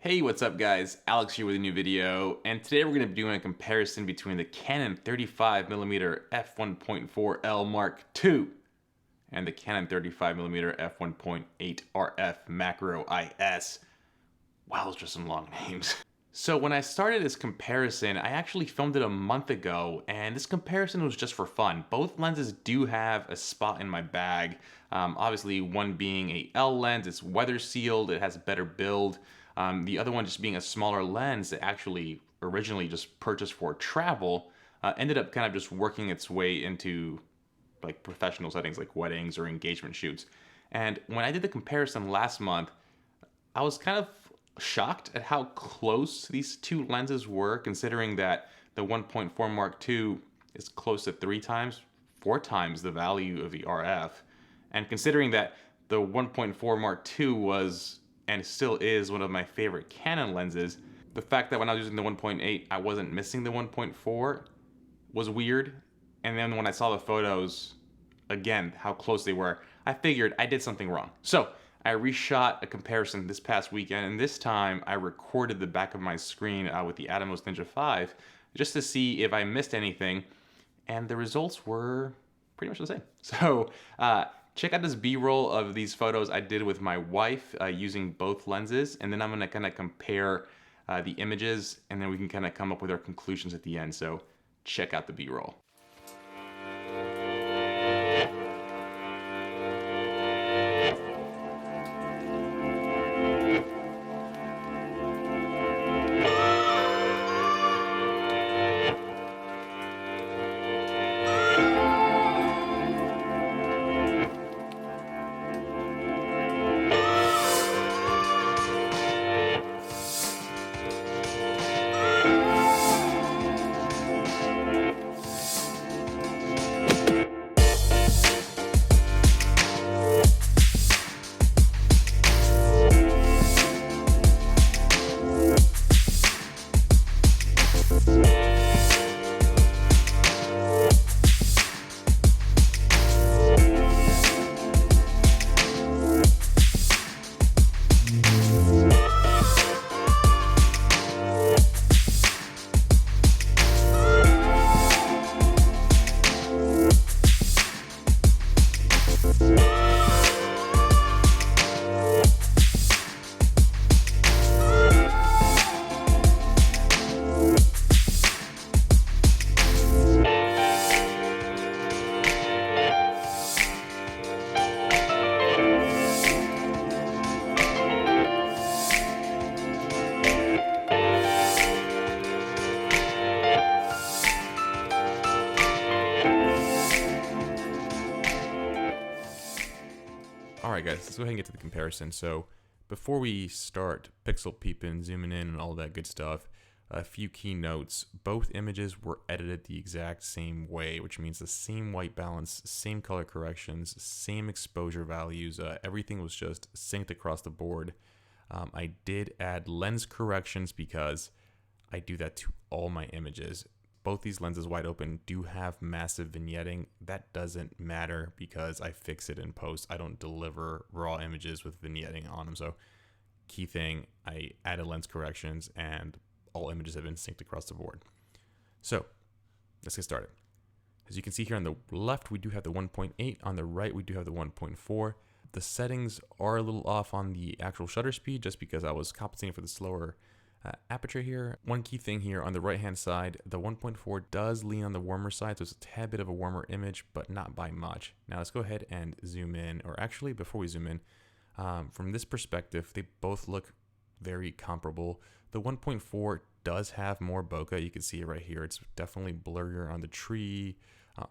Hey, what's up guys? Alex here with a new video, and today we're going to be doing a comparison between the Canon 35mm f1.4L Mark II and the Canon 35mm f1.8 RF Macro IS. Wow, those are some long names. So when I started this comparison, I actually filmed it a month ago, and this comparison was just for fun. Both lenses do have a spot in my bag. Obviously, one being a L lens, it's weather sealed, it has a better build. The other one just being a smaller lens that actually originally just purchased for travel, ended up kind of just working its way into like professional settings like weddings or engagement shoots. And when I did the comparison last month, I was kind of shocked at how close these two lenses were, considering that the 1.4 Mark II is close to 4 times the value of the RF. And considering that the 1.4 Mark II was and still is one of my favorite Canon lenses, the fact that when I was using the 1.8 I wasn't missing the 1.4 was weird. And then when I saw the photos, again, how close they were, I figured I did something wrong. So I reshot a comparison this past weekend, and this time I recorded the back of my screen with the Atomos Ninja 5 just to see if I missed anything, and the results were pretty much the same. So check out this B-roll of these photos I did with my wife using both lenses, and then I'm gonna kind of compare the images, and then we can kind of come up with our conclusions at the end. So check out the B-roll. Alright guys, let's go ahead and get to the comparison. So before we start pixel peeping, zooming in and all that good stuff, a few key notes. Both images were edited the exact same way, which means the same white balance, same color corrections, same exposure values. Everything was just synced across the board. I did add lens corrections because I do that to all my images. Both these lenses wide open do have massive vignetting. That doesn't matter because I fix it in post. I don't deliver raw images with vignetting on them. So key thing, I added lens corrections and all images have been synced across the board. So let's get started. As you can see here on the left, we do have the 1.8. On the right, we do have the 1.4. The settings are a little off on the actual shutter speed just because I was compensating for the slower aperture here. One key thing here on the right hand side, the 1.4 does lean on the warmer side, so it's a tad bit of a warmer image, but not by much. Now let's go ahead and zoom in, or actually before we zoom in, from this perspective, they both look very comparable. The 1.4 does have more bokeh. You can see it right here. It's definitely blurrier on the tree,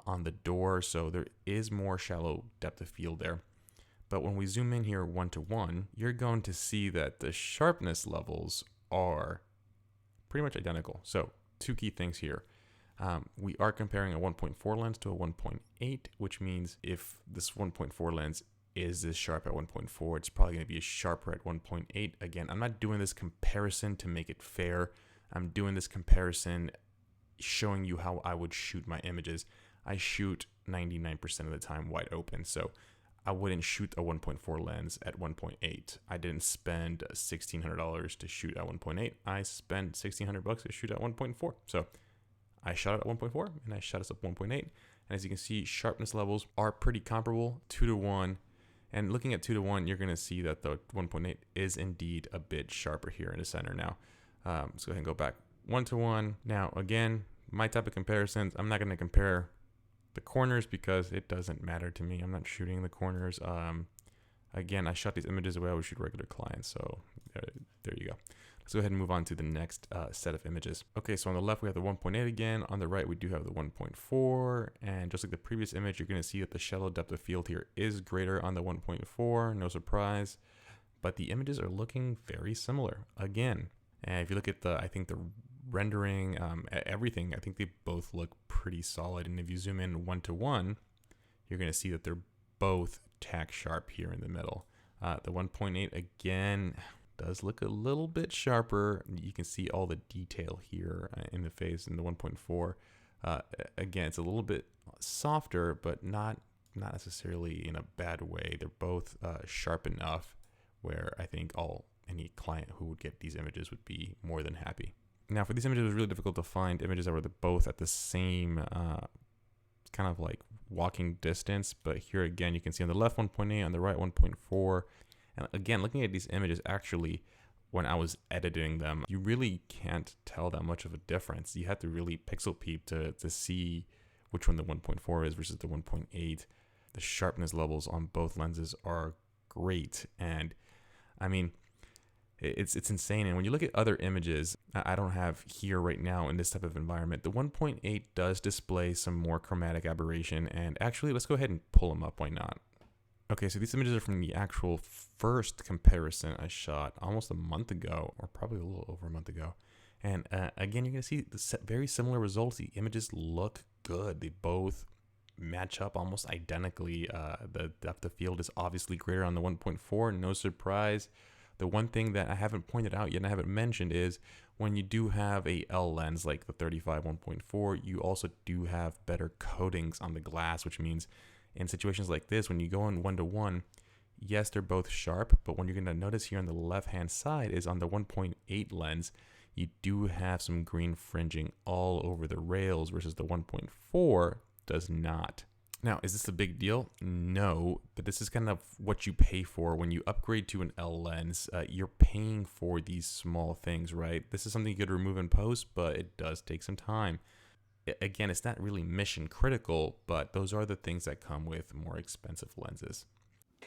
on the door, so there is more shallow depth of field there. But when we zoom in here 1:1, you're going to see that the sharpness levels are pretty much identical. So two key things here. We are comparing a 1.4 lens to a 1.8, which means if this 1.4 lens is this sharp at 1.4, it's probably going to be sharper at 1.8. Again, I'm not doing this comparison to make it fair. I'm doing this comparison showing you how I would shoot my images. I shoot 99% of the time wide open. So I wouldn't shoot a 1.4 lens at 1.8. I didn't spend $1,600 to shoot at 1.8. I spent $1,600 to shoot at 1.4. So I shot it at 1.4 and I shot it at 1.8. And as you can see, sharpness levels are pretty comparable, 2-to-1. And looking at 2-to-1, you're going to see that the 1.8 is indeed a bit sharper here in the center now. Let's go ahead and go back 1-to-1. Now, again, my type of comparisons, I'm not going to compare the corners because it doesn't matter to me. I'm not shooting the corners. Again, I shot these images the way I would shoot regular clients. So there you go. Let's go ahead and move on to the next set of images. Okay, so on the left, we have the 1.8 again. On the right, we do have the 1.4. And just like the previous image, you're going to see that the shallow depth of field here is greater on the 1.4. No surprise. But the images are looking very similar again. And if you look at I think the rendering, everything, I think they both look pretty solid. And if you zoom in 1-to-1, you're going to see that they're both tack sharp here in the middle. The 1.8 again does look a little bit sharper. You can see all the detail here in the face in the 1.4. Again, it's a little bit softer, but not necessarily in a bad way. They're both sharp enough where I think any client who would get these images would be more than happy. Now, for these images, it was really difficult to find images that were both at the same kind of like walking distance. But here again, you can see on the left 1.8, on the right 1.4. And again, looking at these images, actually, when I was editing them, you really can't tell that much of a difference. You have to really pixel peep to see which one the 1.4 is versus the 1.8. The sharpness levels on both lenses are great. And I mean, it's insane. And when you look at other images I don't have here right now in this type of environment, the 1.8 does display some more chromatic aberration. And actually, let's go ahead and pull them up. Why not? Okay, so these images are from the actual first comparison I shot almost a month ago, or probably a little over a month ago. And again, you're going to see very similar results. The images look good. They both match up almost identically. The depth of field is obviously greater on the 1.4, no surprise. The one thing that I haven't pointed out yet and I haven't mentioned is when you do have a L lens like the 35 1.4, you also do have better coatings on the glass, which means in situations like this, when you go in 1-to-1, yes, they're both sharp, but what you're going to notice here on the left-hand side is on the 1.8 lens, you do have some green fringing all over the rails versus the 1.4 does not. Now, is this a big deal? No, but this is kind of what you pay for when you upgrade to an L lens. You're paying for these small things, right? This is something you could remove in post, but it does take some time. Again, it's not really mission critical, but those are the things that come with more expensive lenses.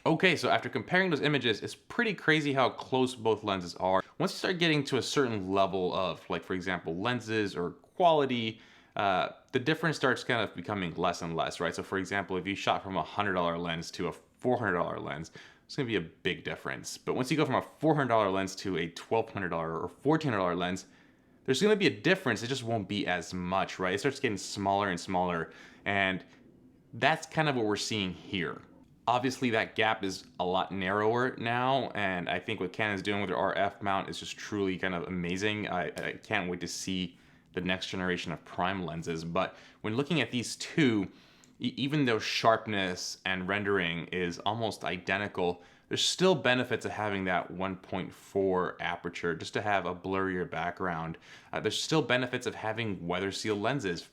Okay, so after comparing those images, it's pretty crazy how close both lenses are. Once you start getting to a certain level of, like, for example, lenses or quality, the difference starts kind of becoming less and less, right? So for example, if you shot from a $100 lens to a $400 lens, it's gonna be a big difference. But once you go from a $400 lens to a $1,200 or $1,400 lens, there's gonna be a difference. It just won't be as much, right? It starts getting smaller and smaller. And that's kind of what we're seeing here. Obviously that gap is a lot narrower now. And I think what Canon's doing with their RF mount is just truly kind of amazing. I can't wait to see the next generation of prime lenses. But when looking at these two, even though sharpness and rendering is almost identical, there's still benefits of having that 1.4 aperture just to have a blurrier background. There's still benefits of having weather seal lenses.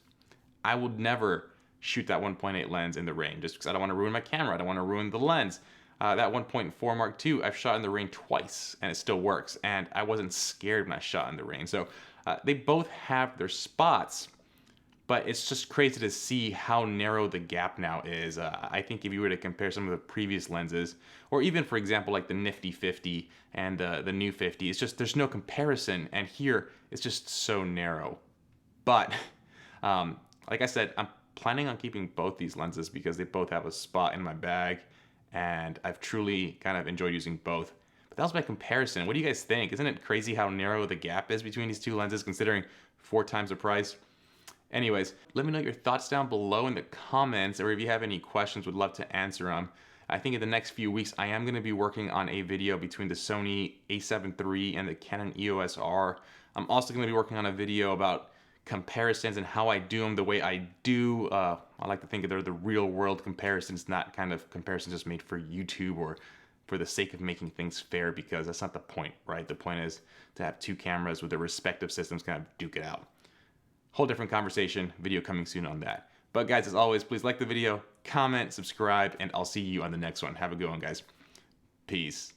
I would never shoot that 1.8 lens in the rain just because I don't want to ruin my camera. I don't want to ruin the lens. That 1.4 Mark II, I've shot in the rain twice and it still works. And I wasn't scared when I shot in the rain. So they both have their spots, but it's just crazy to see how narrow the gap now is. I think if you were to compare some of the previous lenses, or even for example, like the nifty 50 and the new 50, it's just, there's no comparison. And here it's just so narrow. But like I said, I'm planning on keeping both these lenses because they both have a spot in my bag and I've truly kind of enjoyed using both. But that was my comparison. What do you guys think? Isn't it crazy how narrow the gap is between these two lenses considering 4 times the price? Anyways, let me know your thoughts down below in the comments, or if you have any questions, would love to answer them. I think in the next few weeks, I am going to be working on a video between the Sony a7 III and the Canon EOS R. I'm also going to be working on a video about comparisons and how I do them the way I do. I like to think they're the real world comparisons, not kind of comparisons just made for YouTube or for the sake of making things fair, because that's not the point, right? The point is to have two cameras with their respective systems kind of duke it out. Whole different conversation, video coming soon on that. But guys, as always, please like the video, comment, subscribe, and I'll see you on the next one. Have a good one, guys. Peace.